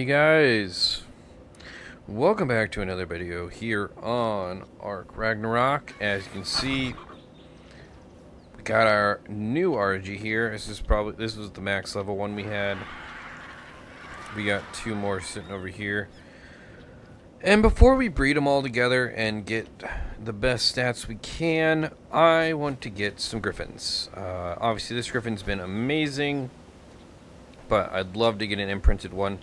Hey guys, welcome back to another video here on Ragnarok. As you can see, we got our new RG here. This was the max level one we had. We got two more sitting over here. And before we breed them all together and get the best stats we can, I want to get some Griffins. Obviously this Griffin's been amazing, but I'd love to get an imprinted one.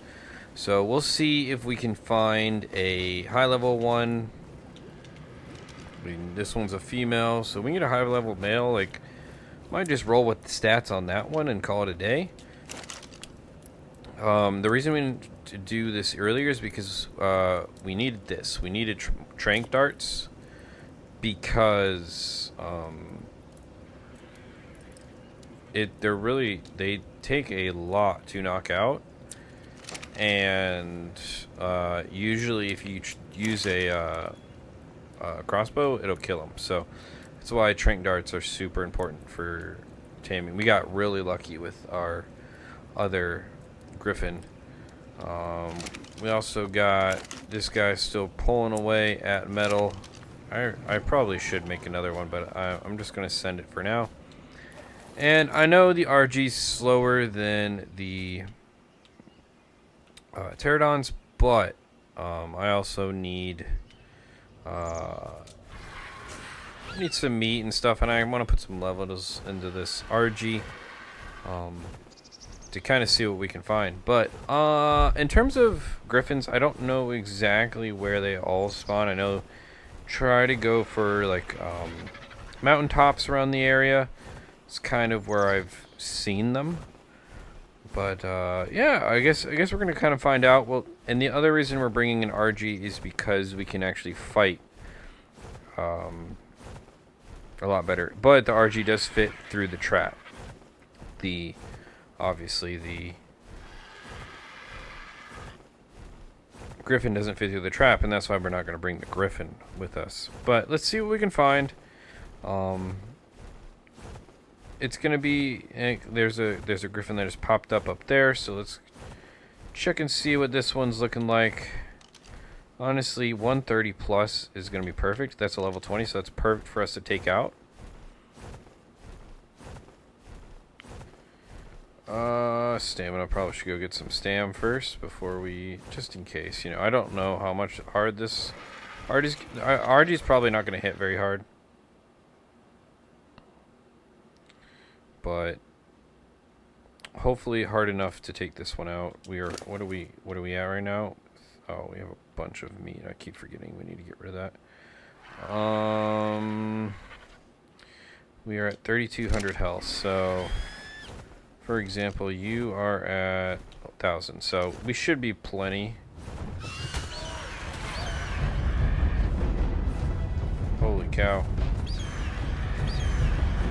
So we'll see if we can find a high level one. This one's a female, so we need a high level male. Like, might just roll with the stats on that one and call it a day. The reason we need to do this earlier is because we needed this. We needed trank darts because they take a lot to knock out. And usually if you use a crossbow, it'll kill them. So that's why trank darts are super important for taming. We got really lucky with our other Griffin. We also got this guy still pulling away at metal. I probably should make another one, but I'm just going to send it for now. And I know the RG's slower than the pterodons, but I also need some meat and stuff, and I want to put some levels into this RG to kind of see what we can find. But in terms of Griffins, I don't know exactly where they all spawn. I know try to go for like mountaintops around the area. It's kind of where I've seen them. But yeah, I guess we're gonna kind of find out. Well, and the other reason we're bringing an RG is because we can actually fight a lot better. But the RG does fit through the trap. Obviously the Griffin doesn't fit through the trap, and that's why we're not gonna bring the Griffin with us. But let's see what we can find. It's gonna be there's a Griffin that just popped up there, so let's check and see what this one's looking like. Honestly, 130 plus is gonna be perfect. That's a level 20, so that's perfect for us to take out. Stamina. Probably should go get some stam first before we, just in case. You know, I don't know how much hard this RG's probably not gonna hit very hard. But hopefully hard enough to take this one out. What are we at right now? Oh, we have a bunch of meat. I keep forgetting we need to get rid of that. We are at 3,200 health. So, for example, you are at 1,000. So we should be plenty. Holy cow.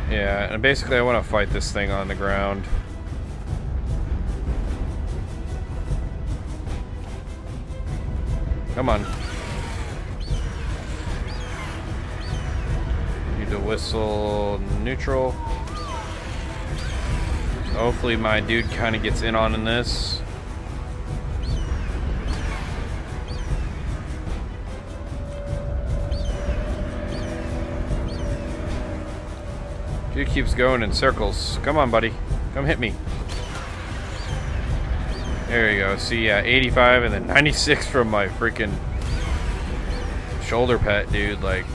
Yeah, and basically I want to fight this thing on the ground. Come on. Need to whistle neutral. So hopefully my dude kind of gets in on this. Dude keeps going in circles. Come on, buddy. Come hit me. There you go. See, yeah, 85 and then 96 from my freaking shoulder pet, dude. Like,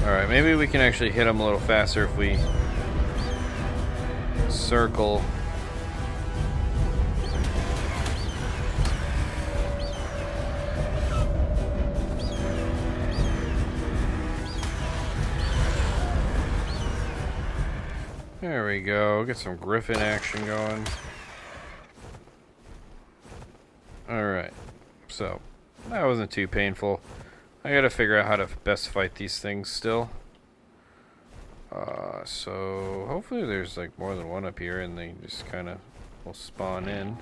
alright, maybe we can actually hit him a little faster if we circle. There we go. Get some Griffin action going. Alright. So, that wasn't too painful. I gotta figure out how to best fight these things still. So, hopefully there's like more than one up here and they just kind of will spawn in.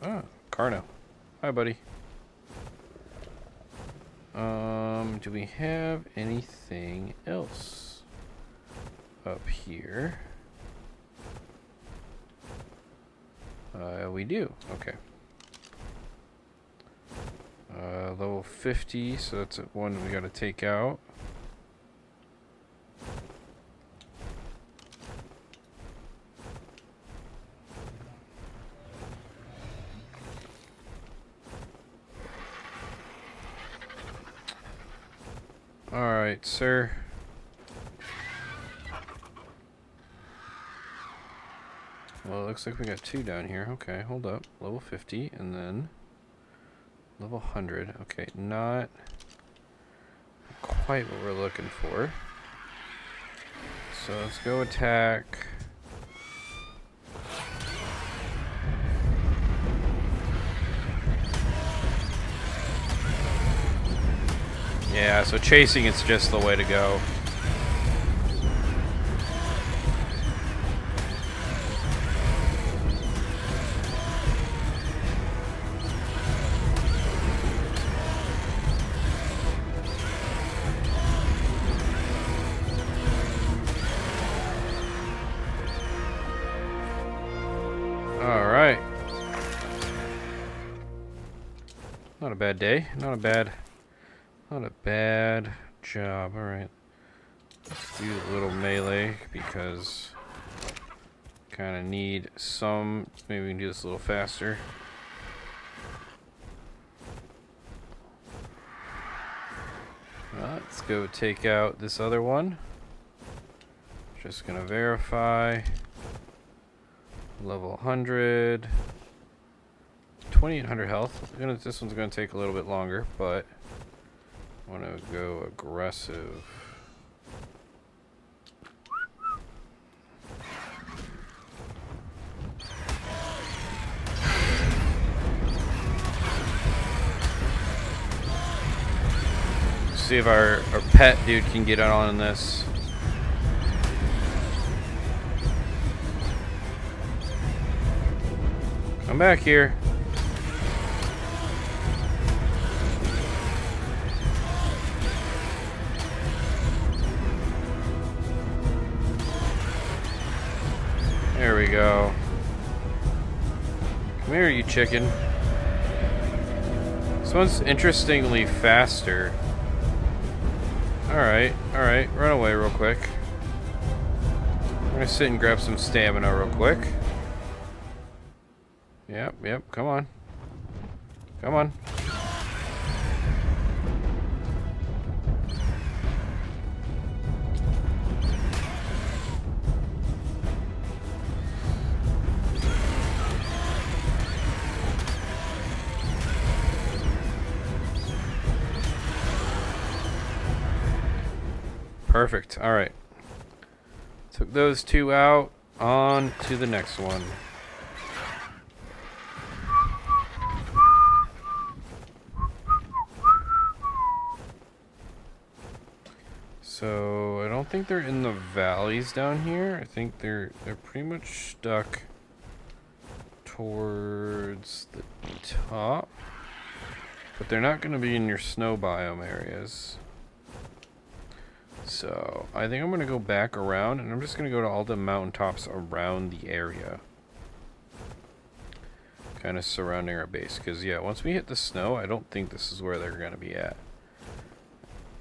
Ah, Carno. Hi, buddy. Do we have anything else up here? We do. Okay. Level 50, so that's one we gotta take out. Alright, sir. Well, it looks like we got two down here. Okay, hold up. Level 50, and then level 100. Okay, not quite what we're looking for. So let's go attack. Yeah, so chasing is just the way to go. Alright. Not a bad day. Not a bad job. Alright. Let's do a little melee because kind of need some. Maybe we can do this a little faster. Let's go take out this other one. Just gonna verify. Level 100. 2800 health. This one's gonna take a little bit longer, but I want to go aggressive. See if our pet dude can get on this. Come back here. There we go. Come here, you chicken. This one's interestingly faster. Alright, run away real quick. I'm gonna sit and grab some stamina real quick. Yep, come on. Come on. Perfect. Alright. Took those two out. On to the next one. So I don't think they're in the valleys down here. I think they're pretty much stuck towards the top. But they're not going to be in your snow biome areas. So I think I'm going to go back around, and I'm just going to go to all the mountaintops around the area. Kind of surrounding our base. Because, yeah, once we hit the snow, I don't think this is where they're going to be at.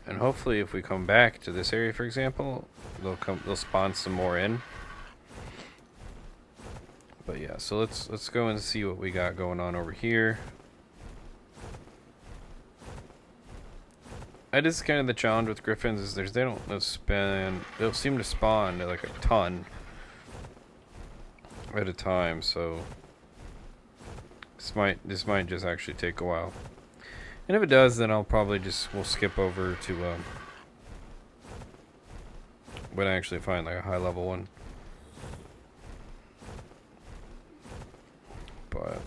And hopefully if we come back to this area, for example, they'll spawn some more in. But yeah, so let's go and see what we got going on over here. That is kind of the challenge with griffins, is they'll seem to spawn like a ton at a time, so this might just actually take a while. And if it does, then we'll skip over to when I actually find like a high level one. But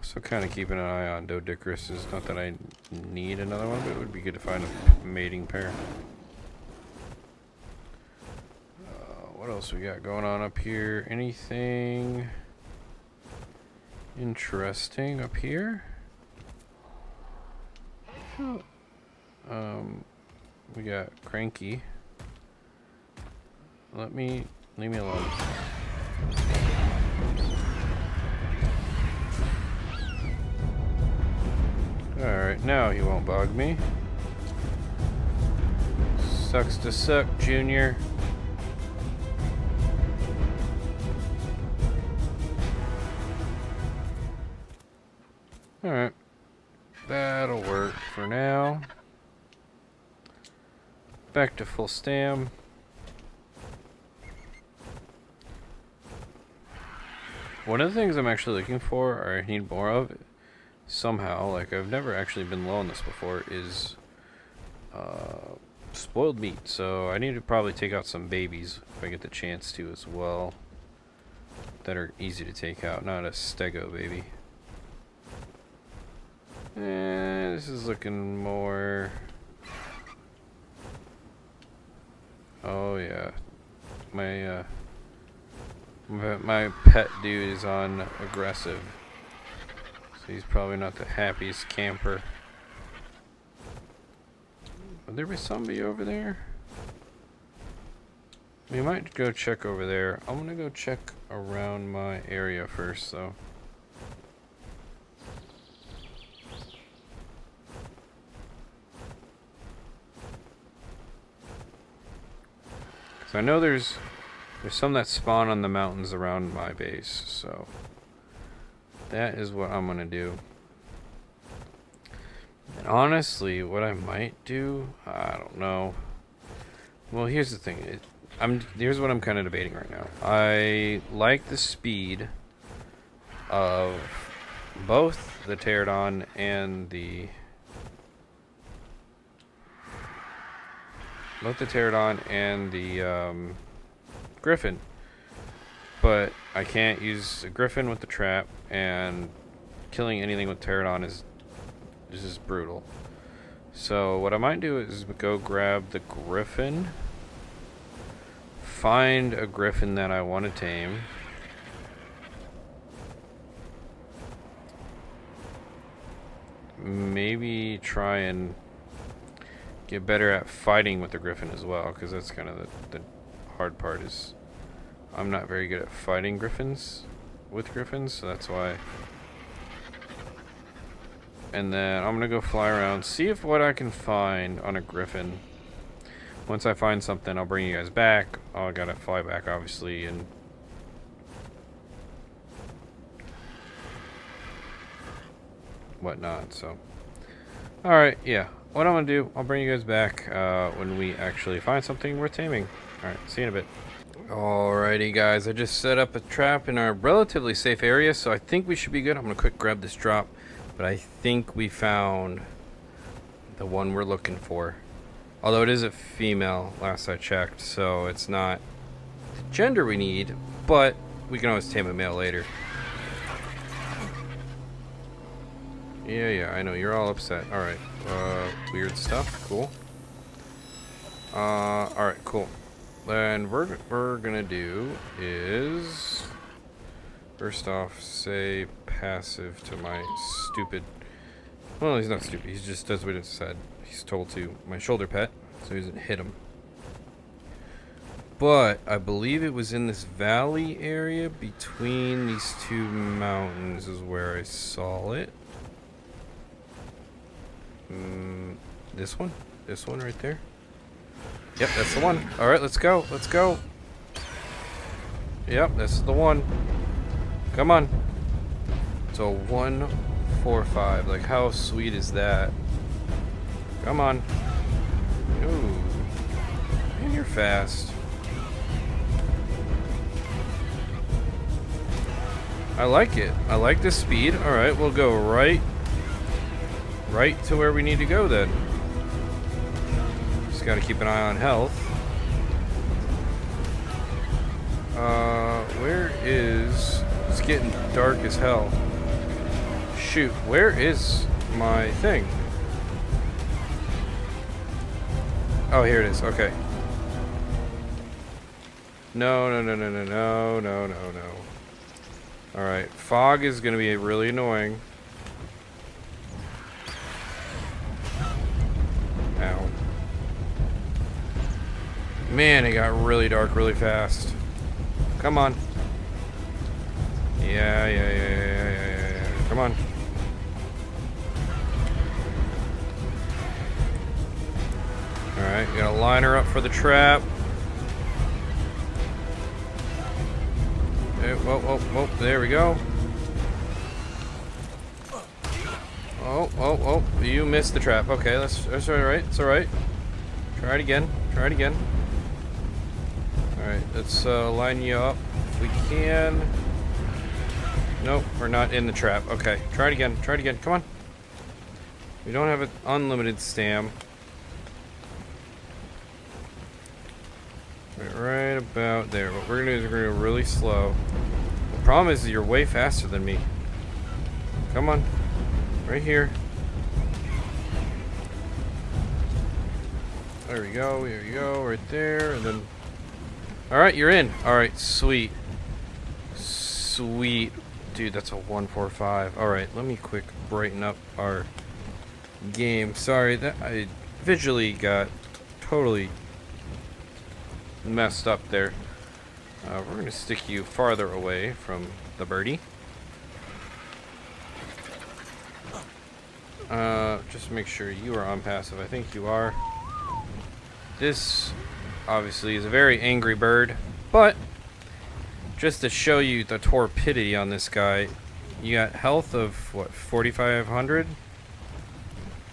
so kind of keeping an eye on Dodicarus. Not that I need another one, but it would be good to find a mating pair. What else we got going on up here? Anything interesting up here? We got Cranky. Leave me alone. Alright, now he won't bug me. Sucks to suck, Junior. Alright. That'll work for now. Back to full stam. One of the things I'm actually looking for, or I need more of, somehow, like I've never actually been low on this before, is spoiled meat. So I need to probably take out some babies if I get the chance to as well. That are easy to take out, not a stego baby. This is looking more... Oh yeah, my pet dude is on aggressive, so he's probably not the happiest camper. Would there be somebody over there? We might go check over there. I'm gonna go check around my area first, though. I know there's some that spawn on the mountains around my base, so that is what I'm gonna do. And honestly, what I might do, I don't know. Well, here's the thing. Here's what I'm kind of debating right now. I like the speed of both the Pterodon and the Griffin, but I can't use a Griffin with the trap, and killing anything with Pterodon is just brutal. So what I might do is go grab the Griffin, find a Griffin that I want to tame, maybe try and get better at fighting with the Griffin as well, because that's kind of the hard part. Is I'm not very good at fighting Griffins with Griffins, so that's why. And then I'm gonna go fly around, see if what I can find on a Griffin. Once I find something, I'll bring you guys back. I gotta fly back, obviously, and whatnot. So, all right, yeah. What I'm gonna do, I'll bring you guys back when we actually find something worth taming. Alright, see you in a bit. Alrighty guys, I just set up a trap in our relatively safe area, so I think we should be good. I'm gonna quick grab this drop, but I think we found the one we're looking for. Although it is a female, last I checked, so it's not the gender we need, but we can always tame a male later. Yeah, I know, you're all upset. Alright, weird stuff, cool. Alright, cool. Then we're gonna do is, first off, say passive to my stupid, well, he's not stupid, he just does what it said. He's told to, my shoulder pet, so he doesn't hit him. But I believe it was in this valley area between these two mountains is where I saw it. This one right there. Yep, that's the one. All right, let's go. Yep, that's the one. Come on. So 145. Like, how sweet is that? Come on. Ooh, and you're fast. I like it. I like the speed. All right, we'll go right to where we need to go then. Just got to keep an eye on health. Where is... It's getting dark as hell. Shoot, where is my thing? Oh, here it is. Okay. No. Alright, fog is going to be really annoying. Man, it got really dark really fast. Come on. Yeah. Come on. Alright, gotta line her up for the trap. Whoa, there we go. Oh, you missed the trap. Okay, that's alright, it's alright. Try it again. Alright, let's line you up if we can. Nope, we're not in the trap. Okay, try it again, come on. We don't have an unlimited stam. Right about there. What we're gonna do is we're gonna go really slow. The problem is you're way faster than me. Come on. Right here. There we go, right there, and then... Alright, you're in. Alright, sweet. Sweet. Dude, that's a 145. Alright, let me quick brighten up our game. Sorry, that I visually got totally messed up there. We're gonna stick you farther away from the birdie. Just make sure you are on passive. I think you are. This obviously is a very angry bird, but just to show you the torpidity on this guy, you got health of what, 4,500,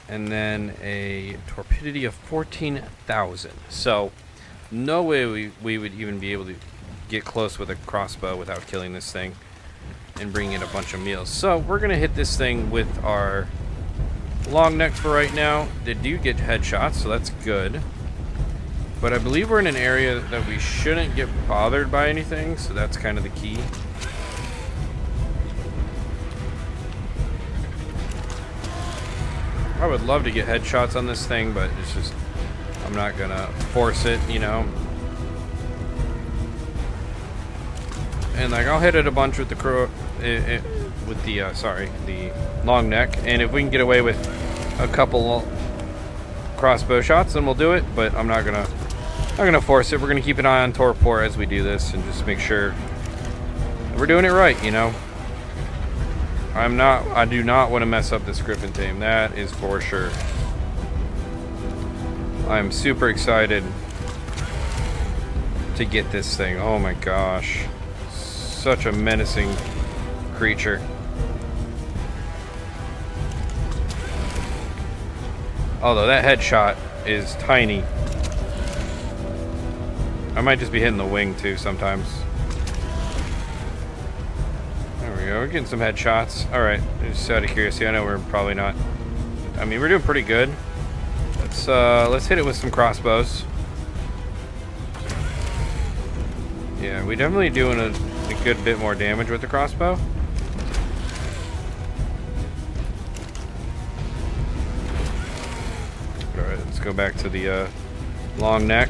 and then a torpidity of 14,000. So no way we would even be able to get close with a crossbow without killing this thing and bringing in a bunch of meals. So we're gonna hit this thing with our long neck for right now. They do get headshots, so that's good. But I believe we're in an area that we shouldn't get bothered by anything, so that's kind of the key. I would love to get headshots on this thing, but it's just, I'm not gonna force it, you know. And like, I'll hit it a bunch with the the long neck, and if we can get away with a couple crossbow shots, then we'll do it. But I'm not gonna force it. We're gonna keep an eye on torpor as we do this, and just make sure we're doing it right, you know. I do not want to mess up this Griffin tame. That is for sure. I'm super excited to get this thing. Oh my gosh. Such a menacing creature. Although that headshot is tiny. I might just be hitting the wing too sometimes. There we go. We're getting some headshots. Alright. Just out of curiosity. I know we're probably not... I mean, we're doing pretty good. Let's hit it with some crossbows. Yeah, we're definitely doing a good bit more damage with the crossbow. Alright, let's go back to the long neck.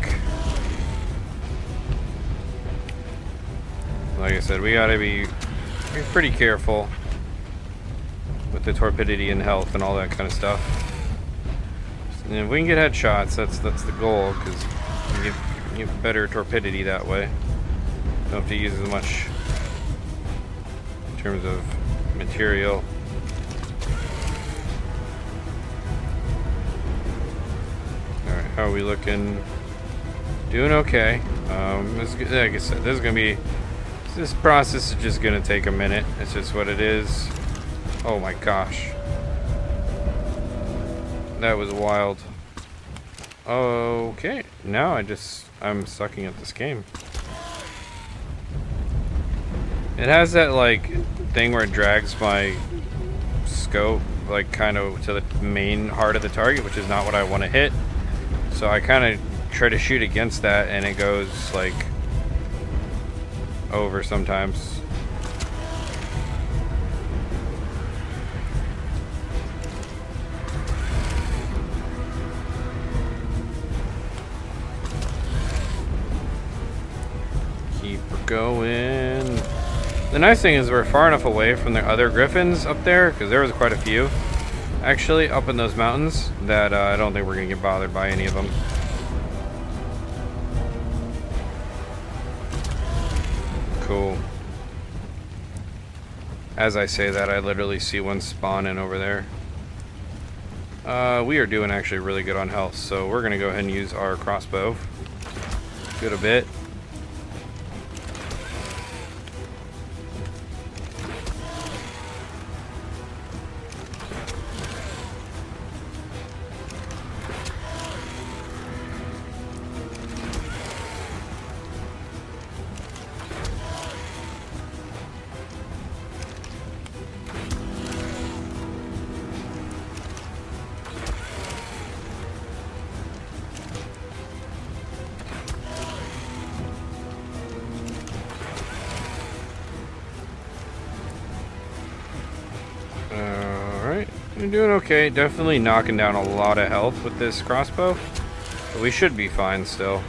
Like I said, we gotta be pretty careful with the torpidity and health and all that kind of stuff. And if we can get headshots, that's the goal, because you get better torpidity that way. Don't have to use as much in terms of material. Alright, how are we looking? Doing okay. Like I said, this process is just gonna take a minute. It's just what it is. Oh my gosh. That was wild. Okay, now I'm sucking at this game. It has that like thing where it drags my scope like kind of to the main heart of the target, which is not what I want to hit. So I kind of try to shoot against that, and it goes like over sometimes. Keep going. The nice thing is we're far enough away from the other Griffins up there, because there was quite a few actually up in those mountains, that I don't think we're gonna get bothered by any of them. cool. As I say that, I literally see one spawning over there. We are doing actually really good on health, so we're going to go ahead and use our crossbow. Good a bit. Alright, we're doing okay. Definitely knocking down a lot of health with this crossbow. But we should be fine still.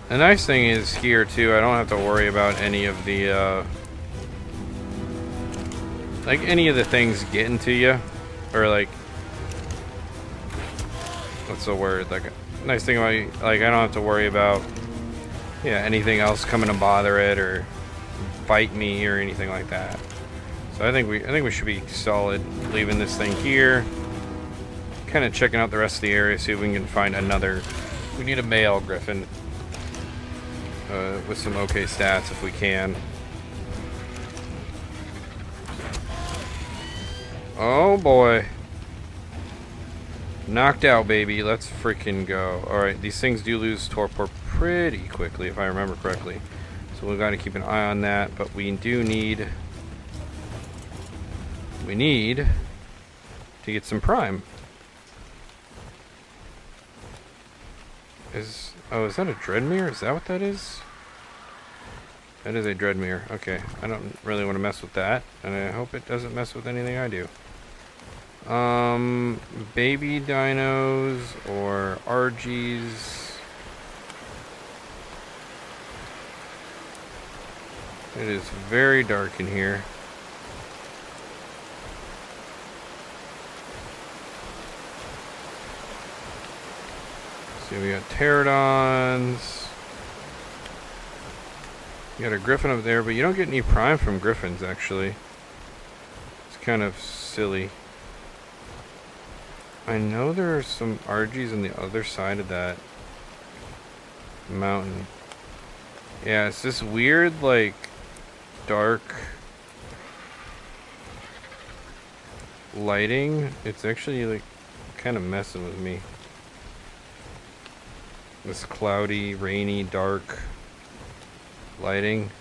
The nice thing is here too, I don't have to worry about any of the like any of the things getting to you, or like, what's the word? Like, nice thing about, like, I don't have to worry about, yeah, anything else coming to bother it or fight me or anything like that. So I think we should be solid leaving this thing here. Kind of checking out the rest of the area, see if we can find another. We need a male Griffin with some okay stats if we can. Oh boy. Knocked out, baby. Let's freaking go. Alright, these things do lose torpor pretty quickly, if I remember correctly. So we've got to keep an eye on that. But we do need... We need to get some prime. Oh, is that a Dreadmere? Is that what that is? That is a Dreadmere. Okay, I don't really want to mess with that. And I hope it doesn't mess with anything I do. Baby dinos or RGs. It is very dark in here. See, we got pterodons. You got a Griffin up there, but you don't get any prime from Griffins, actually. It's kind of silly. I know there are some RGs on the other side of that mountain. Yeah, it's this weird, like, dark lighting. It's actually, like, kind of messing with me. This cloudy, rainy, dark lighting.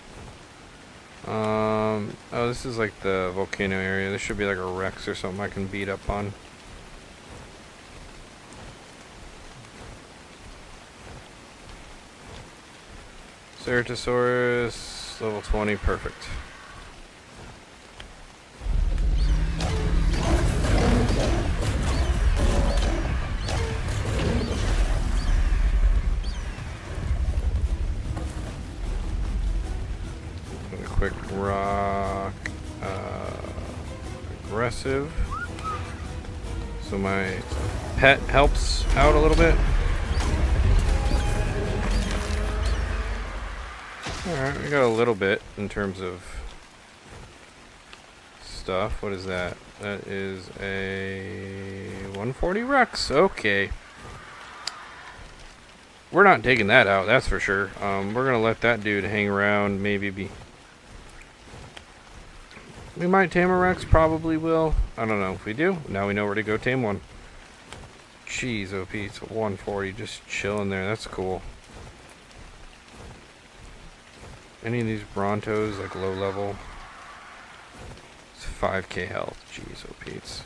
Oh, this is like the volcano area. This should be like a Rex or something I can beat up on. Ceratosaurus, level 20, perfect. A quick rock, aggressive. So my pet helps out a little bit. Alright, we got a little bit in terms of stuff. What is that? That is a 140 Rex. Okay. We're not taking that out, that's for sure. We're going to let that dude hang around, maybe be... We might tame a Rex, probably will. I don't know. If we do, now we know where to go tame one. Jeez, OP, it's a 140, just chilling there. That's cool. Any of these Brontos, like low level? It's 5k health. Jeez, OP. It's...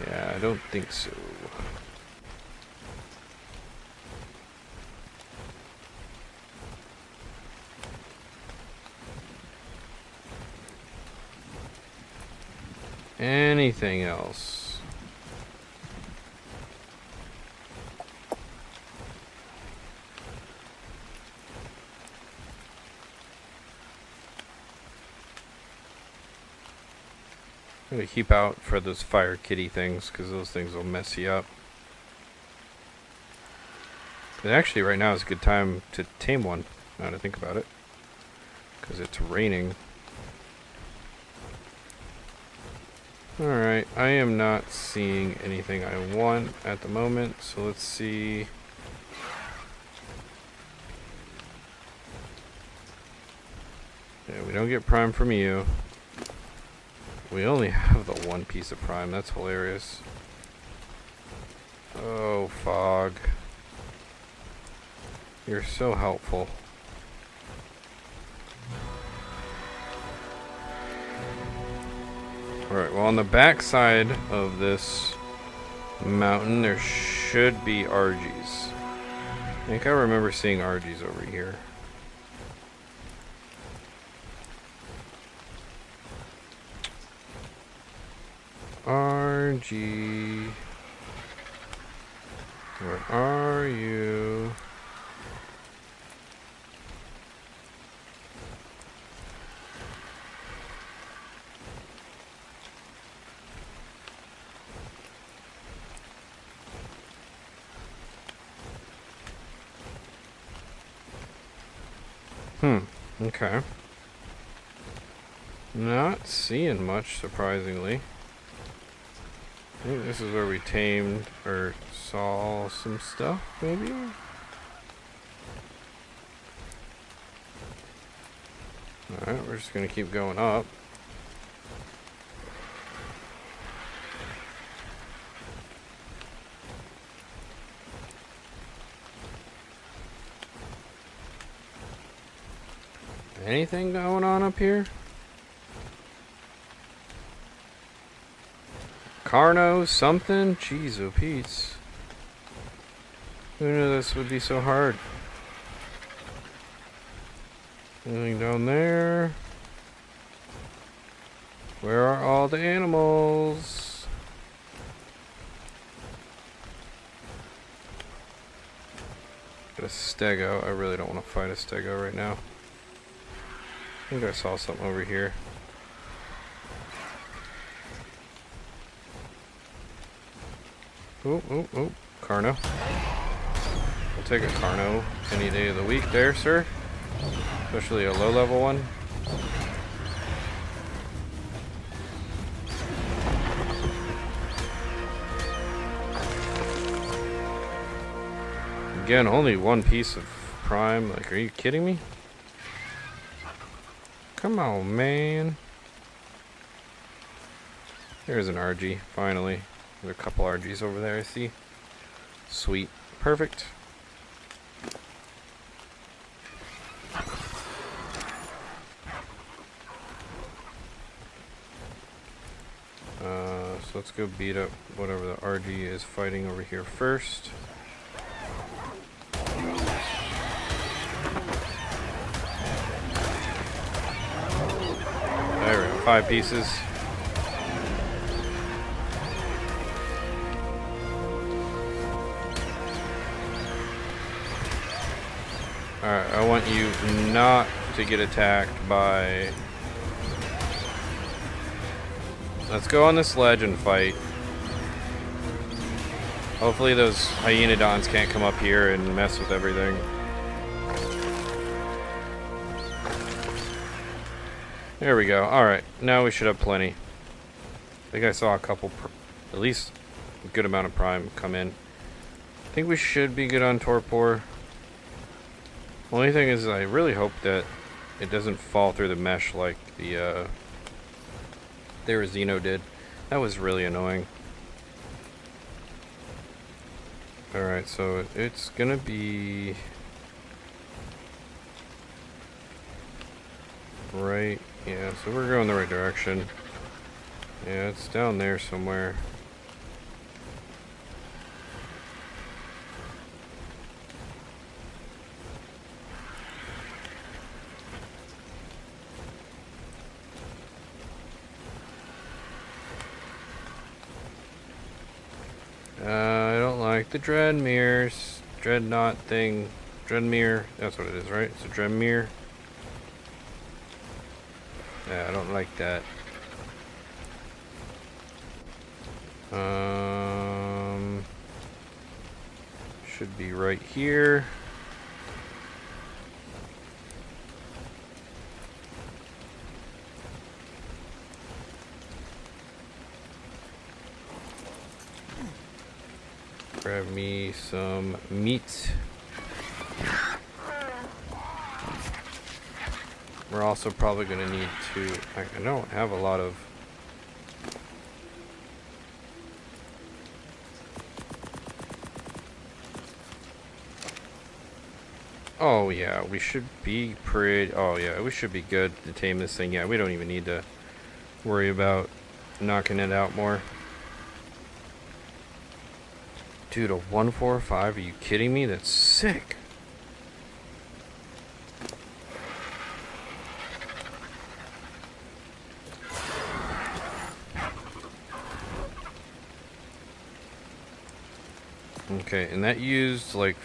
Yeah, I don't think so. Anything else? I'm gonna keep out for those fire kitty things, because those things will mess you up. And actually, right now is a good time to tame one, now to think about it. Because it's raining. Alright, I am not seeing anything I want at the moment, so let's see. Yeah, we don't get prime from you. We only have the one piece of prime, that's hilarious. Oh, Fog. You're so helpful. Alright, well on the back side of this mountain there should be RGs. I think I remember seeing RGs over here. RG. Where are you? Okay. Not seeing much, surprisingly. I think this is where we tamed or saw some stuff, maybe? Alright, we're just gonna keep going up. Anything going on up here? Carno, something? Jeez, oh Pete's. Who knew this would be so hard? Anything down there? Where are all the animals? Got a stego. I really don't want to fight a stego right now. I think I saw something over here. Oh, oh, oh. Carno. I'll take a Carno any day of the week there, sir. Especially a low level one. Again, only one piece of prime. Like, are you kidding me? Come on, man. There's an RG, finally. There's a couple RGs over there, I see. Sweet. Perfect. So let's go beat up whatever the RG is fighting over here first. There we go, 5 pieces. Alright, I want you not to get attacked by... Let's go on this ledge and fight. Hopefully those hyenodons can't come up here and mess with everything. There we go. Alright, now we should have plenty. I think I saw a couple, at least a good amount of prime come in. I think we should be good on torpor. Only thing is I really hope that it doesn't fall through the mesh like the Xeno did. That was really annoying. Alright, so it's gonna be right. Yeah, so we're going the right direction. Yeah, it's down there somewhere. I don't like the Dreadmire's Dreadnought thing. Dreadmire, that's what it is, right? It's a Dreadmire. Yeah, I don't like that. should be right here. Grab me some meat. We're also probably going to need to... I don't have a lot of... Oh yeah, we should be pretty... Oh yeah, we should be good to tame this thing. Yeah, we don't even need to worry about knocking it out more. Dude, a 145? Are you kidding me? That's sick. Okay, and that used like...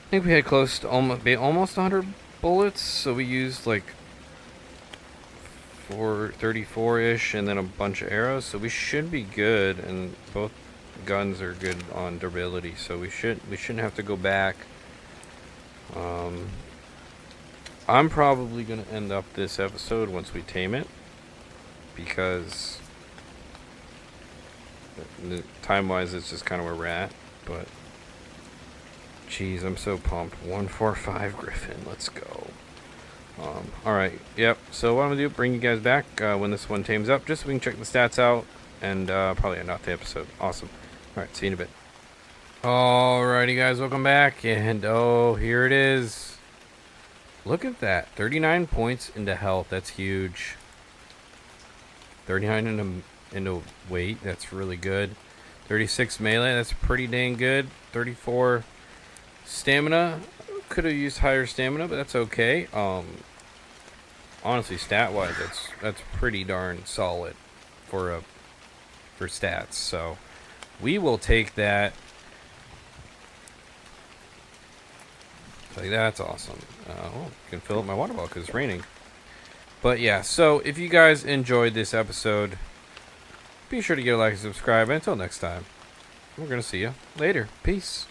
I think we had close to almost 100 bullets, so we used like 434-ish and then a bunch of arrows, so we should be good, and both guns are good on durability, so we shouldn't have to go back. I'm probably gonna end up this episode once we tame it, because time wise it's just kind of where we're at. But jeez, I'm so pumped. 145 Griffin, let's go. Alright, yep, so what I'm gonna do, bring you guys back when this one tames up, just so we can check the stats out, and probably end off the episode. Awesome. Alright, see you in a bit. Alrighty guys, welcome back, and oh, here it is. Look at that, 39 points into health, that's huge. 39 into weight, that's really good. 36 melee, that's pretty dang good. 34 stamina, could have used higher stamina, but that's okay. Honestly, stat-wise, that's pretty darn solid for stats, so we will take that. Like, that's awesome. I can fill up my water bottle because it's raining. But yeah, so if you guys enjoyed this episode, be sure to give a like and subscribe. Until next time, we're going to see you later. Peace.